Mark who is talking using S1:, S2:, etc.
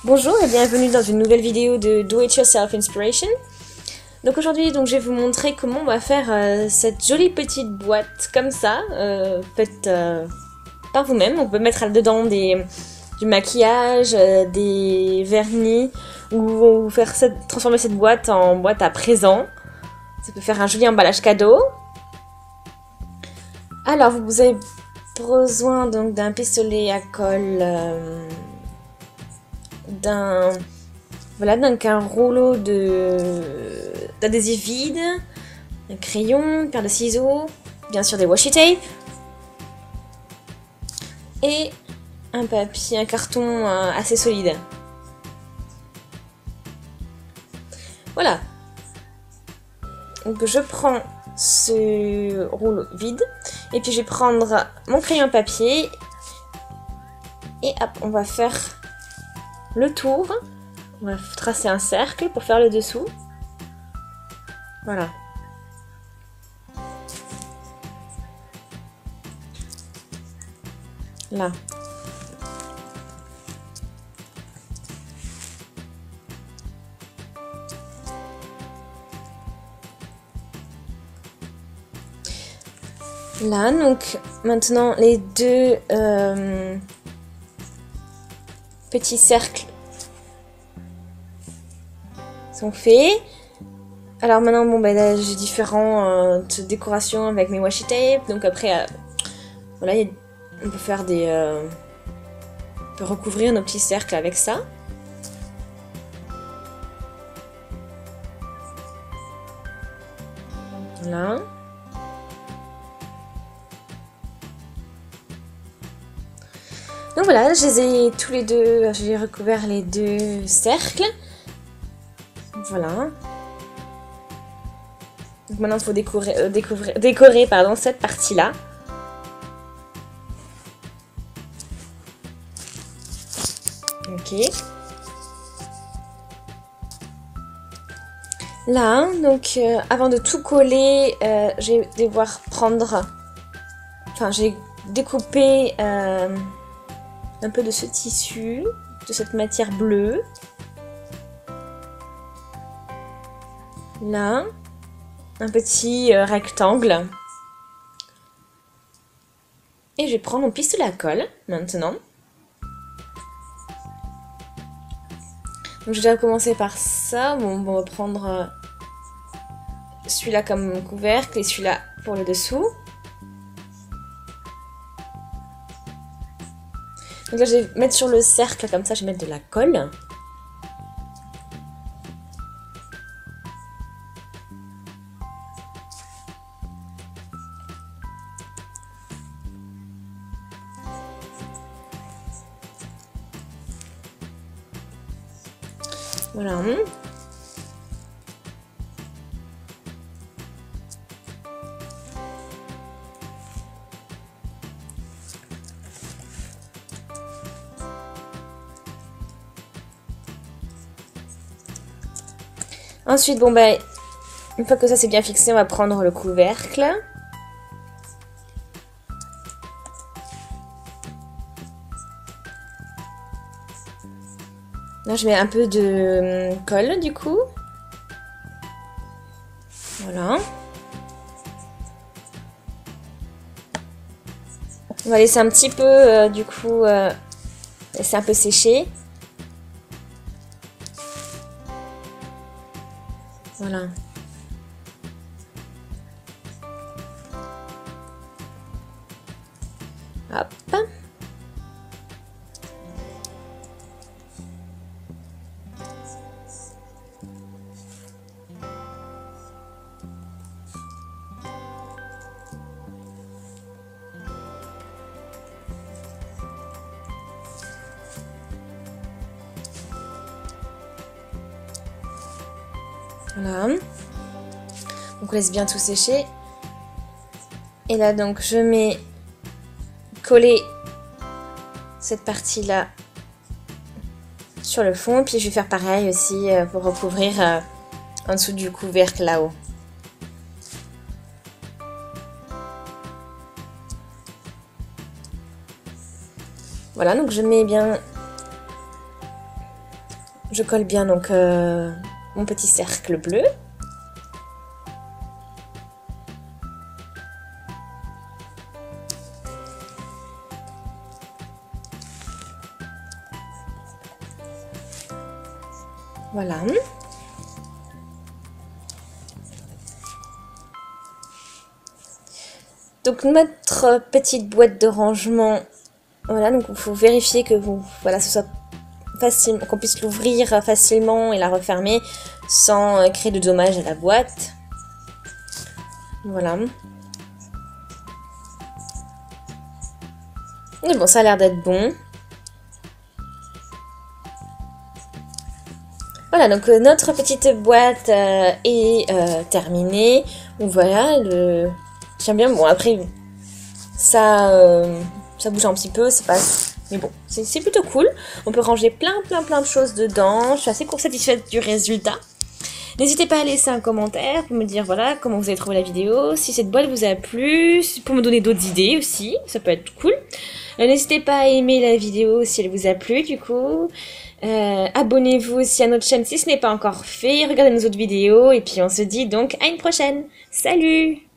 S1: Bonjour et bienvenue dans une nouvelle vidéo de Do It Yourself Inspiration. Donc aujourd'hui je vais vous montrer comment on va faire cette jolie petite boîte comme ça, faite par vous-même. On peut mettre dedans du maquillage, des vernis ou transformer cette boîte en boîte à présent. Ça peut faire un joli emballage cadeau. Alors vous avez besoin donc d'un pistolet à colle, d'un rouleau d'adhésif vide, un crayon, une paire de ciseaux, bien sûr des washi tape et un carton assez solide. Voilà. Donc je prends ce rouleau vide et puis je vais prendre mon crayon papier et hop, on va faire le tour. On va tracer un cercle pour faire le dessous. Voilà. Là. Là, donc maintenant les deux petits cercles sont faits. Alors maintenant, bon, là, j'ai différentes décorations avec mes washi tape. Donc après, voilà, on peut faire on peut recouvrir nos petits cercles avec ça. Voilà. Donc voilà, j'ai recouvert les deux cercles. Voilà. Donc maintenant, il faut décorer cette partie-là. Ok. Là, donc avant de tout coller, je vais devoir j'ai découpé un peu de ce tissu, de cette matière bleue. Là, un petit rectangle. Et je vais prendre mon pistolet à colle maintenant. Donc je vais commencer par ça. Bon, on va prendre celui-là comme couvercle et celui-là pour le dessous. Donc là je vais mettre sur le cercle comme ça, je vais mettre de la colle. Voilà. Ensuite, bon ben, une fois que ça c'est bien fixé, on va prendre le couvercle. Là, je mets un peu de colle du coup. Voilà. On va laisser un petit peu, laisser un peu sécher. Voilà. Hop. Voilà. Donc on laisse bien tout sécher. Et là donc je mets coller cette partie là sur le fond. Puis je vais faire pareil aussi pour recouvrir en dessous du couvercle là-haut. Voilà, donc je mets bien Je colle bien donc mon petit cercle bleu. Voilà. Donc notre petite boîte de rangement, voilà, donc il faut vérifier que voilà, ce soit facile, qu'on puisse l'ouvrir facilement et la refermer sans créer de dommages à la boîte. Voilà. Mais bon, ça a l'air d'être bon. Voilà, donc notre petite boîte est terminée. Donc voilà, tiens bien. Bon, après, ça bouge un petit peu, c'est pas... Mais bon, c'est plutôt cool. On peut ranger plein de choses dedans. Je suis assez satisfaite du résultat. N'hésitez pas à laisser un commentaire pour me dire voilà comment vous avez trouvé la vidéo, si cette boîte vous a plu, pour me donner d'autres idées aussi, ça peut être cool. N'hésitez pas à aimer la vidéo si elle vous a plu du coup. Abonnez-vous aussi à notre chaîne si ce n'est pas encore fait. Regardez nos autres vidéos et puis on se dit donc à une prochaine. Salut!